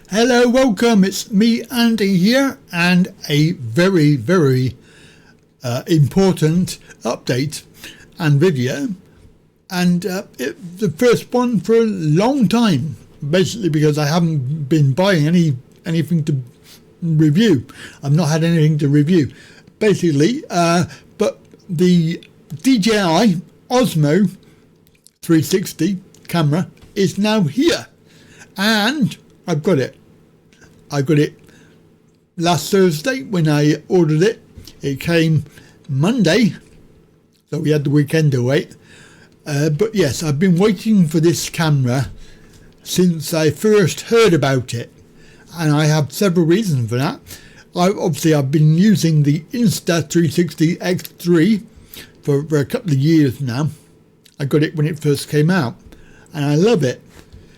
Hello, welcome. It's me, Andy, here, and a very, very important update and video. And the first one for a long time, basically because I haven't been buying anything to review. I've not had anything to review, basically. But the DJI Osmo 360 camera is now here, and I've got it. I got it last Thursday when I ordered it. It came Monday, so we had the weekend to wait. But yes, I've been waiting for this camera since I first heard about it, and I have several reasons for that. I've been using the Insta360 X3 for a couple of years now. I got it when it first came out, and I love it.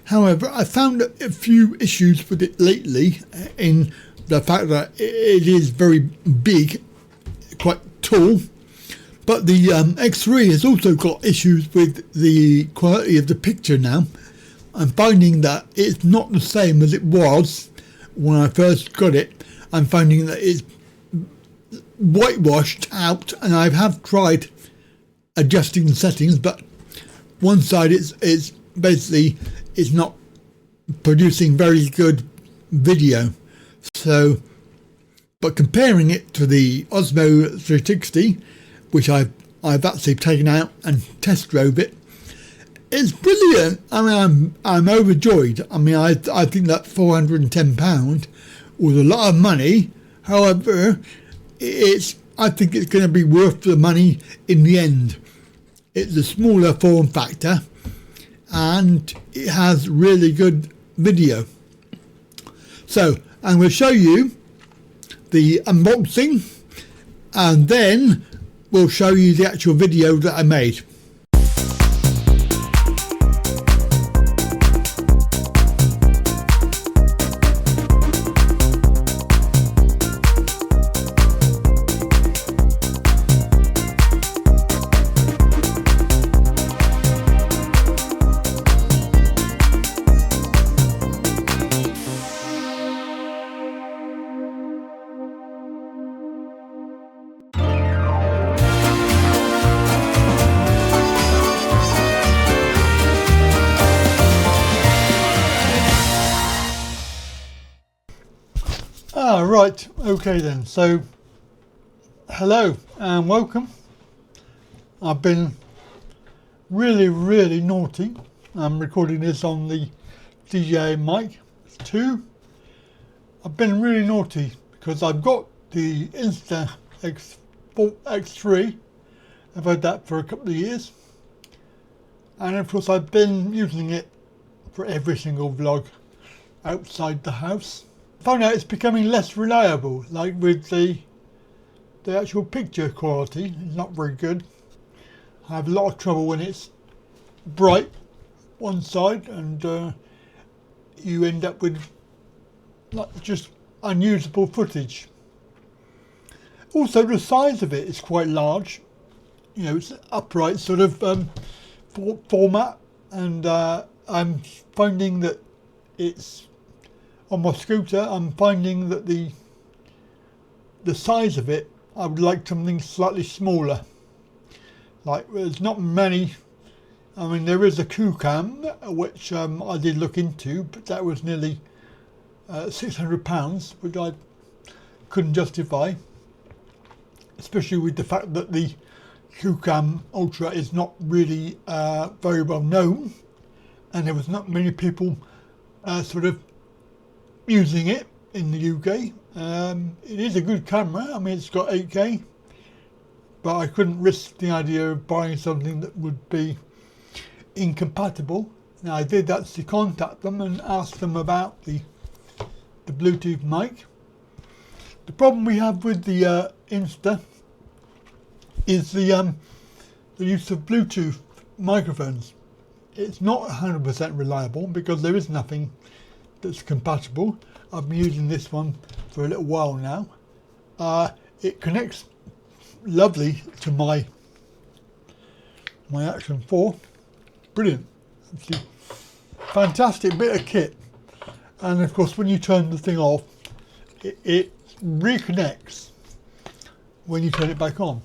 However, I found a few issues with it lately in the fact that it is very big, quite tall, but the X3 has also got issues with the quality of the picture now. I'm finding that it's not the same as it was when I first got it. I'm finding that it's whitewashed out, and I have tried adjusting the settings, but one side is basically it's not producing very good video. So, but comparing it to the Osmo 360, which I've actually taken out and test drove it, it's brilliant. I mean, I'm overjoyed. I mean, I think that £410 was a lot of money. However, I think it's going to be worth the money in the end. It's a smaller form factor, and it has really good video. So I'm going to show you the unboxing, and then we'll show you the actual video that I made. Right, okay then, so hello and welcome. I've been really naughty. I'm recording this on the DJI mic 2. I've been really naughty because I've got the X3. I've had that for a couple of years, and of course I've been using it for every single vlog outside the house. Found out it's becoming less reliable, like with the actual picture quality. It's not very good. I have a lot of trouble when it's bright one side, and you end up with like just unusable footage. Also, the size of it is quite large. You know, it's upright sort of format, and I'm finding that it's on my scooter. I'm finding that the size of it, I would like something slightly smaller. Like, there's not many. I mean, there is a Q-Cam, which I did look into, but that was nearly £600, which I couldn't justify, especially with the fact that the Q-Cam Ultra is not really very well known, and there was not many people sort of using it in the UK. It is a good camera. I mean, it's got 8K, but I couldn't risk the idea of buying something that would be incompatible. Now, I did actually contact them and ask them about the Bluetooth mic. The problem we have with the Insta is the use of Bluetooth microphones. It's not 100% reliable because there is nothing that's compatible. I've been using this one for a little while now. It connects lovely to my Action 4. Brilliant. Fantastic bit of kit. And of course, when you turn the thing off, it reconnects when you turn it back on,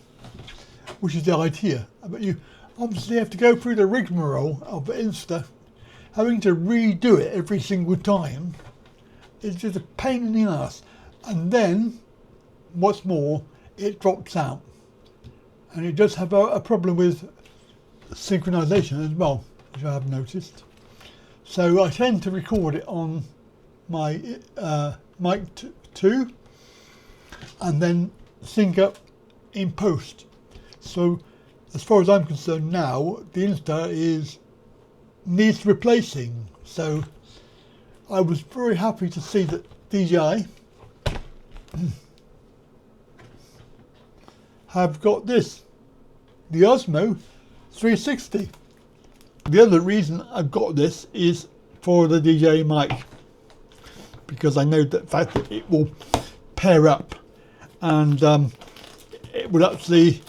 which is the idea. But you obviously have to go through the rigmarole of Insta, having to redo it every single time. It's just a pain in the ass. And then, what's more, it drops out. And it does have a problem with synchronization as well, which I have noticed. So I tend to record it on my mic 2 and then sync up in post. So as far as I'm concerned now, the Insta needs replacing. So I was very happy to see that DJI have got this, the Osmo 360. The other reason I've got this is for the DJI mic, because I know the fact that it will pair up and it will actually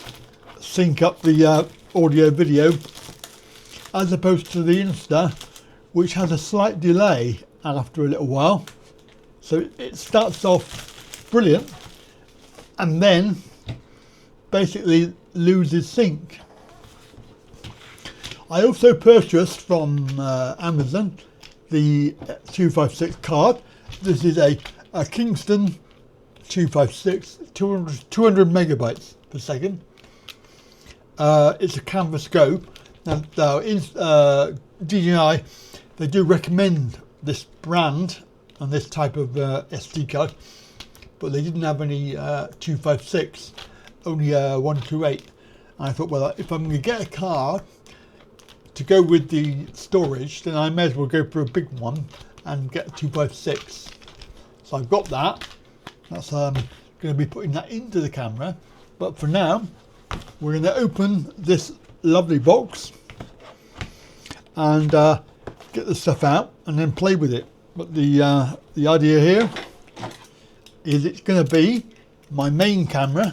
sync up the audio video, as opposed to the Insta, which has a slight delay after a little while. So it starts off brilliant and then basically loses sync. I also purchased from Amazon the 256 card. This is a Kingston 256, 200 megabytes per second. It's a camera scope. Now DJI, they do recommend this brand and this type of SD card, but they didn't have any 256, only 128. And I thought, well, if I'm going to get a card to go with the storage, then I may as well go for a big one and get a 256. So I've got that. That's going to be putting that into the camera. But for now, we're going to open this lovely box and get the stuff out and then play with it. But the idea here is it's going to be my main camera.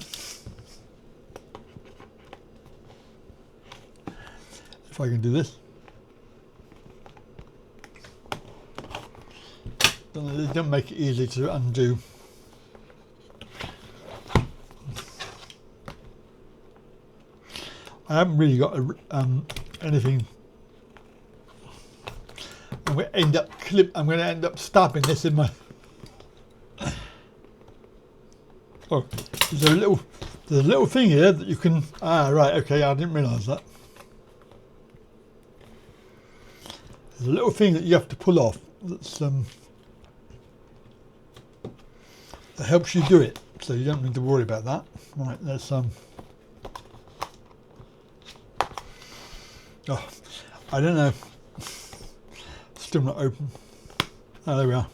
If I can do this. Don't make it easy to undo. I haven't really got anything. I'm going to end up stabbing this in my. Oh, there's a little thing here that you can. Right, okay, I didn't realise that. There's a little thing that you have to pull off that's that helps you do it, so you don't need to worry about that. Right, there's oh, I don't know. Still not open. Oh, there we are.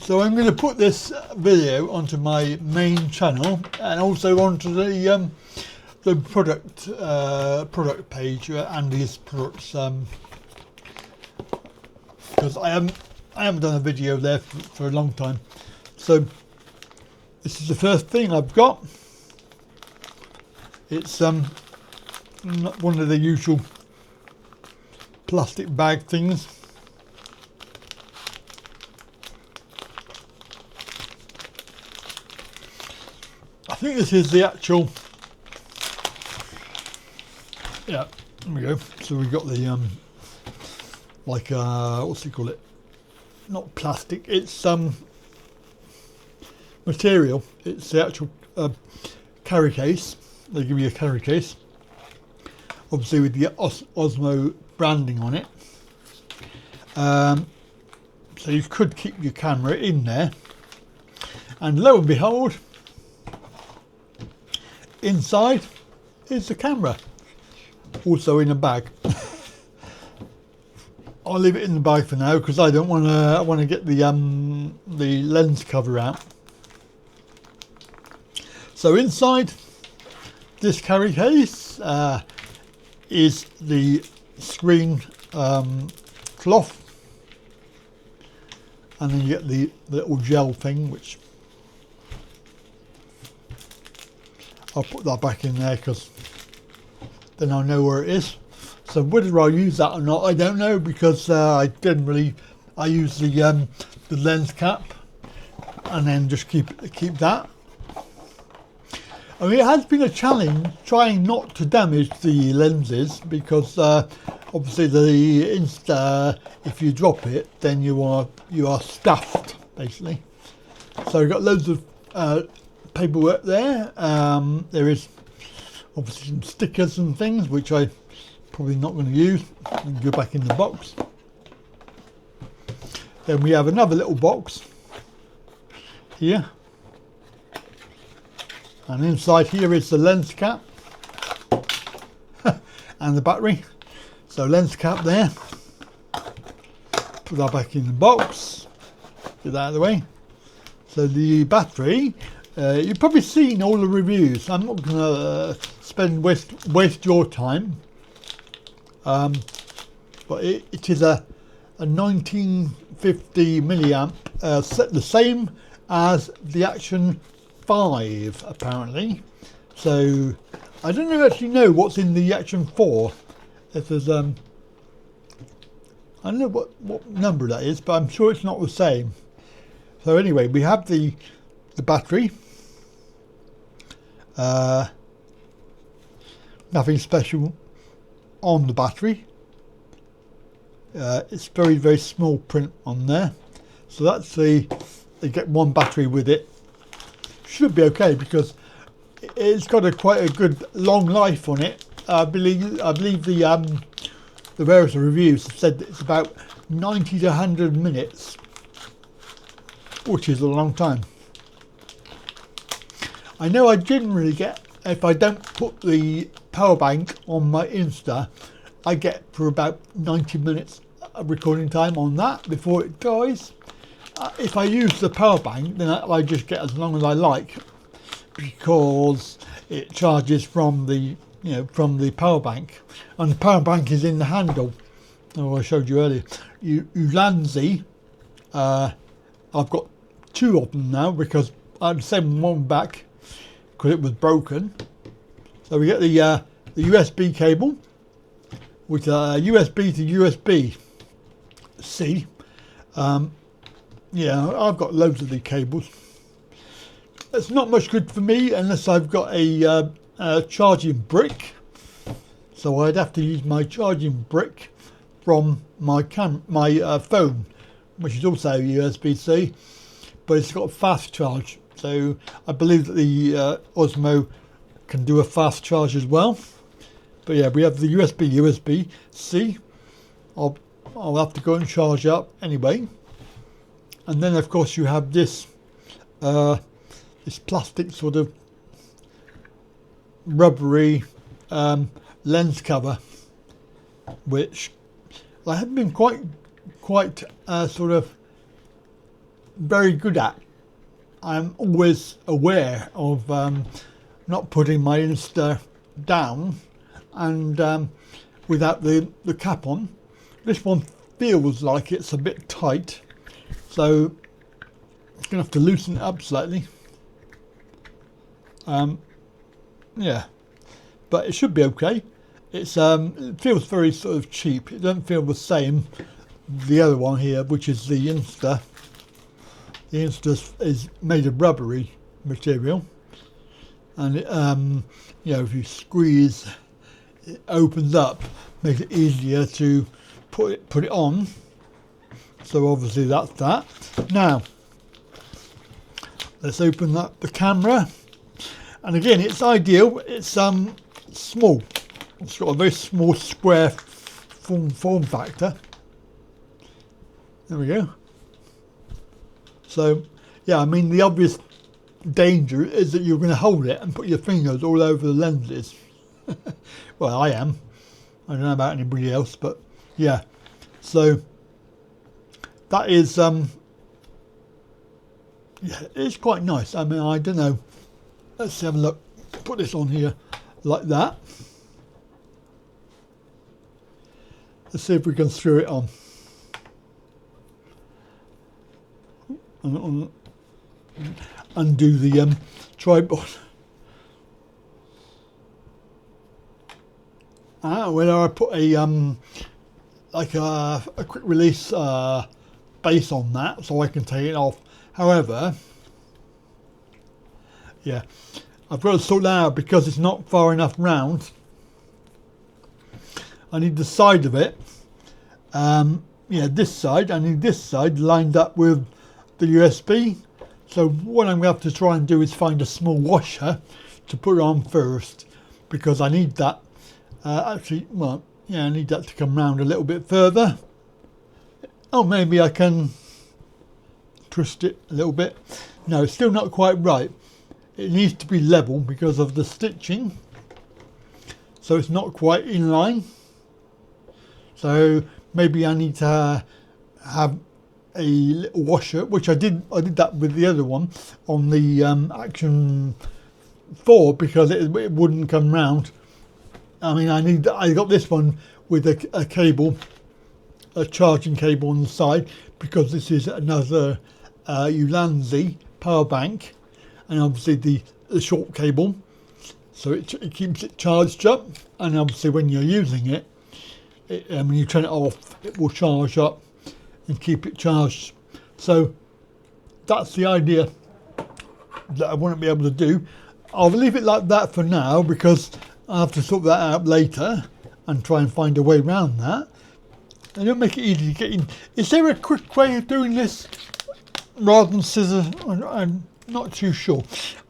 So I'm going to put this video onto my main channel and also onto the product page, Andy's products, because I haven't done a video there for a long time. So this is the first thing I've got. It's not one of the usual plastic bag things. I think this is the actual. Yeah, there we go. So we've got the like what's it call it? Not plastic. It's material. It's the actual carry case. They give you a carry case, obviously with the Osmo branding on it. So you could keep your camera in there, and lo and behold, inside is the camera, also in a bag. I'll leave it in the bag for now because I don't want to. I want to get the lens cover out. So inside this carry case is the screen cloth, and then you get the little gel thing, which I'll put that back in there because then I'll know where it is. So whether I use that or not, I don't know, because I use the lens cap and then just keep that. I mean, it has been a challenge trying not to damage the lenses, because obviously the Insta, if you drop it, then you are stuffed basically. So we've got loads of paperwork there. There is obviously some stickers and things which I probably not going to use, and go back in the box. Then we have another little box here, and inside here is the lens cap and the battery. So lens cap there, put that back in the box, get that out of the way. So the battery, you've probably seen all the reviews. I'm not going to waste your time, but it is a 1950 milliamp, the same as the Action 5 apparently. So I don't actually know what's in the Action 4. If there's I don't know what number that is, but I'm sure it's not the same. So anyway, we have the battery. Nothing special on the battery. It's very small print on there. So that's they get one battery with it. Should be okay, because it's got quite a good long life on it. I believe the various reviews have said that it's about 90 to 100 minutes, which is a long time. I know I generally get, if I don't put the power bank on my Insta, I get for about 90 minutes recording time on that before it dies. If I use the power bank, then I just get as long as I like, because it charges from the power bank, and the power bank is in the handle. Oh, I showed you earlier. Ulanzi, I've got two of them now, because I had to send one back because it was broken. So we get the USB cable, with USB to USB-C. Yeah, I've got loads of the cables. It's not much good for me unless I've got a charging brick. So I'd have to use my charging brick from my phone, which is also USB-C, but it's got fast charge. So I believe that the Osmo can do a fast charge as well. But yeah, we have the USB-C. I'll have to go and charge up anyway. And then of course you have this this plastic sort of rubbery lens cover, which I have been quite sort of very good at. I'm always aware of not putting my Insta down and without the cap on. This one feels like it's a bit tight, so I'm gonna have to loosen it up slightly. Yeah, but it should be okay. It's it feels very sort of cheap. It doesn't feel the same. The other one here, which is the Insta. The Insta is made of rubbery material, and it, you know, if you squeeze, it opens up, makes it easier to put it on. So obviously that's that. Now let's open up the camera, and again it's ideal. It's small. It's got a very small square form factor. There we go. So yeah, I mean the obvious danger is that you're going to hold it and put your fingers all over the lenses. Well, I am. I don't know about anybody else, but yeah. So that is yeah, it's quite nice. I mean, I don't know. Let's have a look. Put this on here like that. Let's see if we can screw it on. And undo the tripod. whether I put a like a quick release base on that so I can take it off. However, yeah, I've got to sort that out because it's not far enough round. I need the side of it. Yeah, this side. I need this side lined up with the USB. So what I'm going to have to try and do is find a small washer to put on first, because I need that. Actually, well, yeah, I need that to come round a little bit further. Oh, maybe I can twist it a little bit. No, it's still not quite right. It needs to be level because of the stitching. So it's not quite in line. So maybe I need to have a little washer, which I did that with the other one on the Action 4, because it wouldn't come round. I mean, I got this one with a cable, a charging cable on the side, because this is another Ulanzi power bank, and obviously the short cable, so it keeps it charged up. And obviously when you're using it, when you turn it off, it will charge up and keep it charged. So that's the idea that I want to be able to do. I'll leave it like that for now, because I have to sort that out later and try and find a way around that. And don't make it easy to get in. Is there a quick way of doing this rather than scissors? I'm not too sure.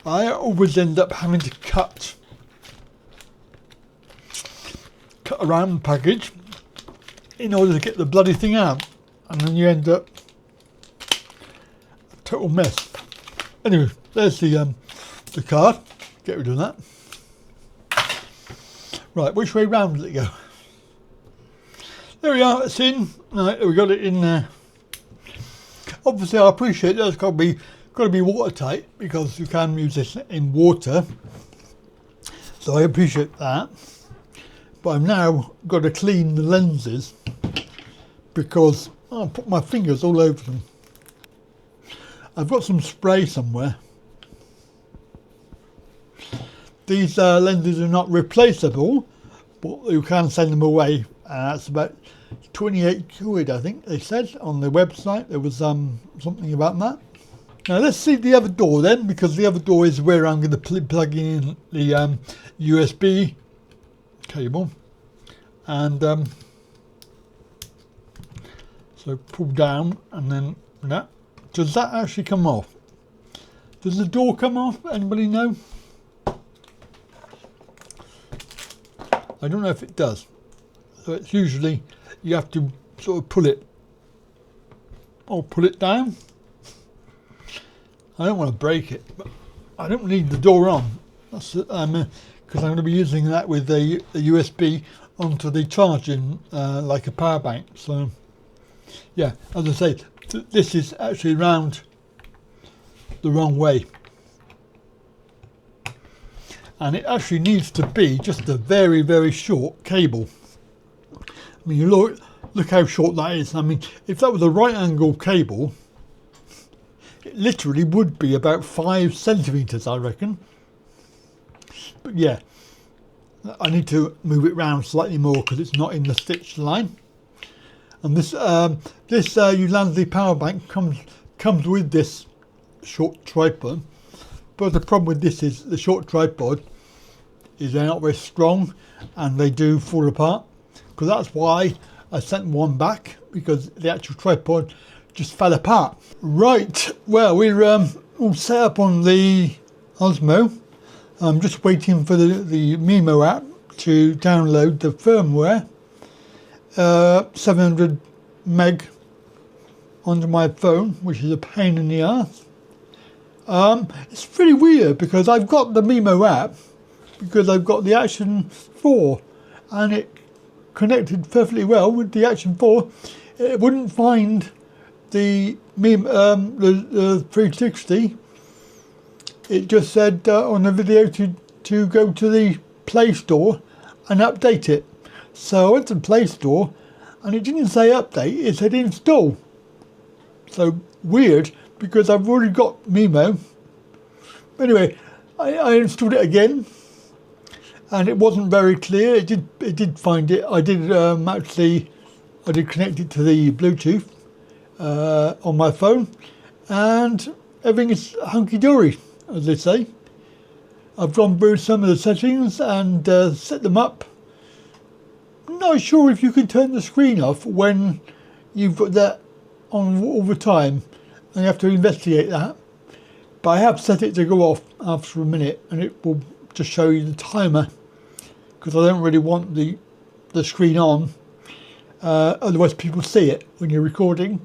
I always end up having to cut around the package in order to get the bloody thing out, and then you end up a total mess. Anyway, there's the card. Get rid of that. Right, which way round does it go? There we are, it's in. Right, we got it in there. Obviously, I appreciate that's got to be watertight, because you can use this in water. So I appreciate that. But I've now got to clean the lenses, because I'll put my fingers all over them. I've got some spray somewhere. These lenses are not replaceable, but you can send them away. That's about 28 quid, I think they said on their website. There was something about that. Now let's see the other door then, because the other door is where I'm going to plug in the USB cable. And so pull down, and then that. Does that actually come off? Does the door come off? Anybody know? I don't know if it does. So it's usually, you have to sort of pull it, or pull it down. I don't want to break it, but I don't need the door on. That's because I'm going to be using that with the USB onto the charging, like a power bank. So yeah, as I say, this is actually round the wrong way. And it actually needs to be just a very, very short cable. I mean, you look how short that is. I mean, if that was a right angle cable, it literally would be about 5 centimeters, I reckon. But yeah, I need to move it round slightly more because it's not in the stitched line. And this Ulanzi power bank comes with this short tripod. But the problem with this is the short tripod is they're not very strong, and they do fall apart. Because that's why I sent one back, because the actual tripod just fell apart. Right, well, we're all set up on the Osmo. I'm just waiting for the Mimo app to download the firmware. 700 meg onto my phone, which is a pain in the ass. It's pretty weird, because I've got the Mimo app, because I've got the Action 4, and it connected perfectly well with the Action 4. It wouldn't find the 360. It just said on the video to go to the Play Store and update it. So I went to the Play Store, and it didn't say update, it said install. So weird, because I've already got Mimo. Anyway, I installed it again, and it wasn't very clear. It did find it. I did connect it to the Bluetooth on my phone, and everything is hunky-dory, as they say. I've gone through some of the settings and set them up. Not sure if you can turn the screen off when you've got that on all the time, and you have to investigate that. But I have set it to go off after a minute, and it will just show you the timer, because I don't really want the screen on, otherwise people see it when you're recording.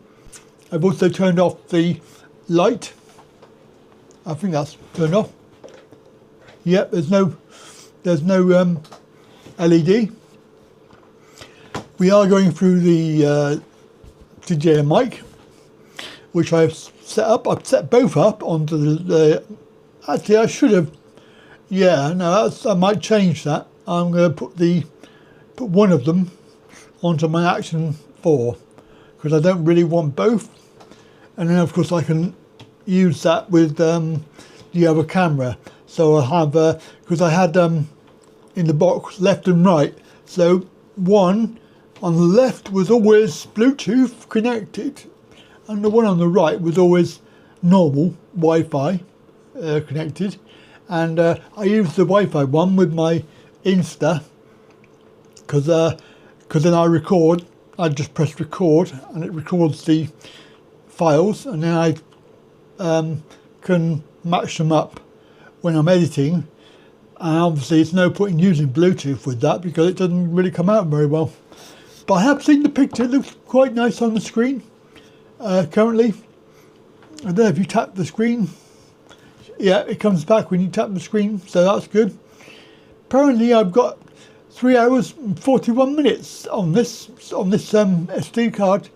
I've also turned off the light. I think that's turned off. Yep, there's no LED. We are going through the DJI mic, which I've set up. I've set both up onto the actually I should have, yeah, no, I might change that. I'm going to put one of them onto my Action 4, because I don't really want both. And then of course I can use that with the other camera. So I have, because I had in the box left and right, so one on the left was always Bluetooth connected, and the one on the right was always normal Wi-Fi connected. And I used the Wi-Fi one with my Insta, because then I record. I just press record, and it records the files, and then I can match them up when I'm editing. And obviously it's no point in using Bluetooth with that, because it doesn't really come out very well. But I have seen the picture. It looks quite nice on the screen currently. I don't know if you tap the screen. Yeah, it comes back when you tap the screen, so that's good. Apparently I've got 3 hours and 41 minutes on this SD card.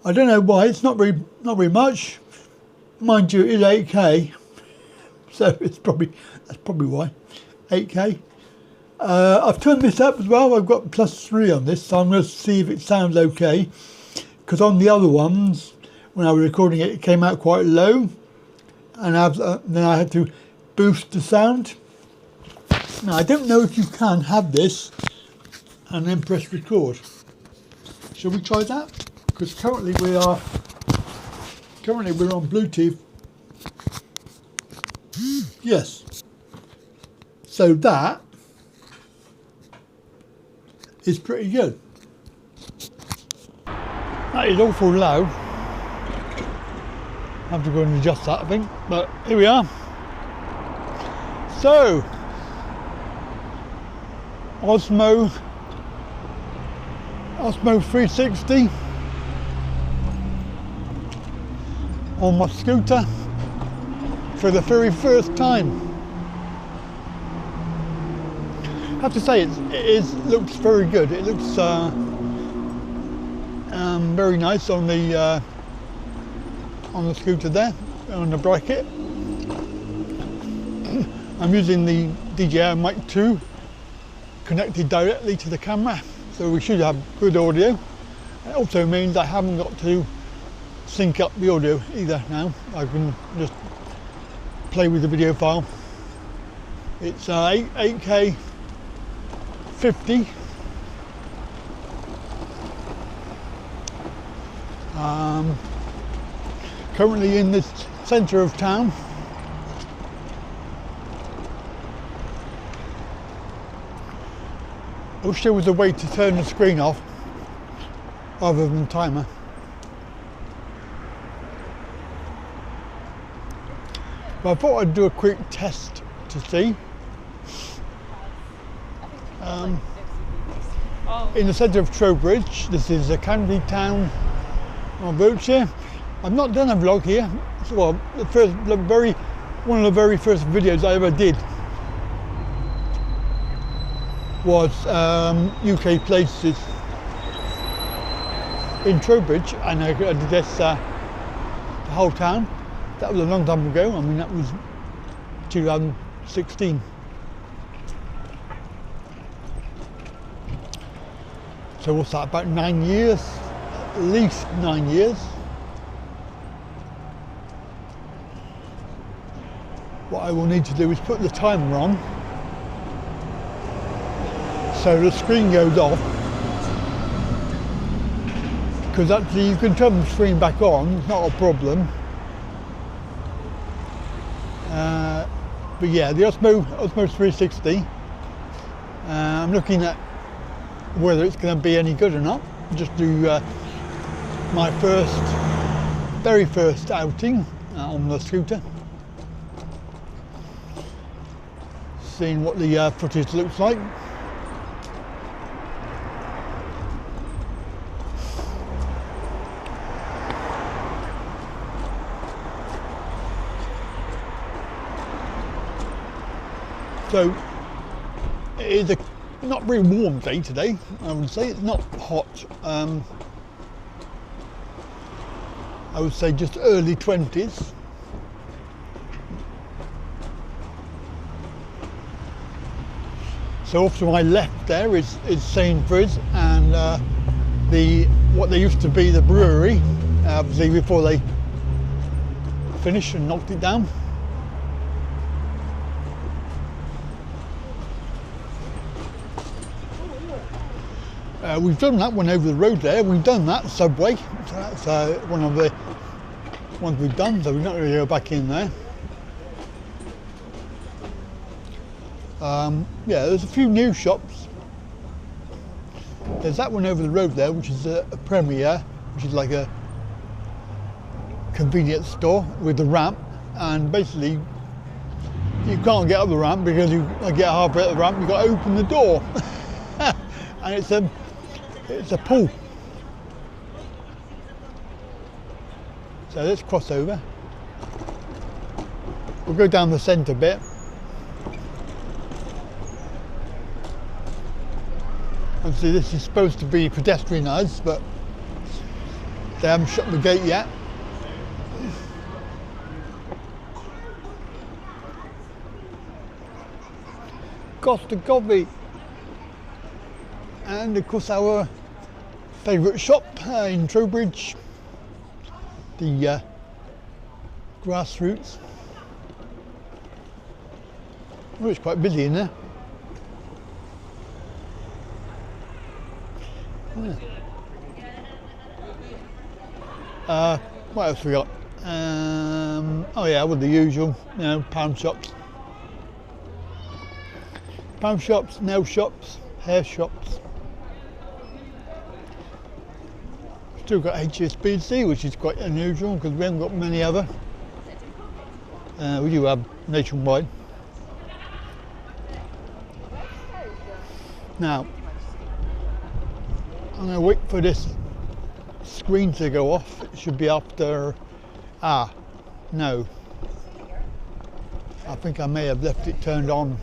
I don't know why. It's not very much. Mind you, it is 8K, so that's probably why. 8K. I've turned this up as well. I've got +3 on this, so I'm going to see if it sounds okay. Because on the other ones, when I was recording it, it came out quite low, and then I had to boost the sound. Now I don't know if you can have this and then press record. Shall we try that? Because currently we're on Bluetooth. Yes. So that is pretty good. That is awful low. I have to go and adjust that, I think. But here we are. So, Osmo 360 on my scooter for the very first time. I have to say it looks very good. It looks very nice on the scooter there, on the bracket. I'm using the DJI Mic 2 connected directly to the camera, so we should have good audio. It also means I haven't got to sync up the audio either now. I can just play with the video file. It's 8K 50. Currently in the centre of town. I wish there was a way to turn the screen off other than timer. But I thought I'd do a quick test to see. In the centre of Trowbridge, this is a county town of Wiltshire. I've not done a vlog here. Well, one of the very first videos I ever did was UK places in Trowbridge, and I did this the whole town. That was a long time ago. I mean, that was 2016. So what's that, about 9 years? At least 9 years. What I will need to do is put the timer on so the screen goes off, because actually you can turn the screen back on, it's not a problem. But yeah, the Osmo 360, I'm looking at whether it's going to be any good or not. Just do my very first outing on the scooter, seeing what the footage looks like. So it is a not very warm day today, I would say. It's not hot. I would say just early 20s. So off to my left there is Sainsbury's and what they used to be the brewery, obviously before they finished and knocked it down. We've done that one over the road there. We've done that Subway. So that's one of the ones we've done, so we're not going to go back in there. Yeah, there's a few new shops. There's that one over the road there, which is a Premier, which is like a convenience store with a ramp, and basically you can't get up the ramp because you get halfway up the ramp, you've got to open the door. And it's a pool. So let's cross over. We'll go down the centre bit. Obviously this is supposed to be pedestrianised, but they haven't shut the gate yet. Costa Coffee. And of course our favourite shop in Trowbridge, the Grassroots. Oh, it's quite busy in there. Yeah. What else we got? Oh yeah, well the usual, you know, pound shops. Pound shops, nail shops, hair shops. Still got HSBC, which is quite unusual because we haven't got many other. We do have nationwide. Now, I'm going to wait for this screen to go off. It should be after, no. I think I may have left it turned on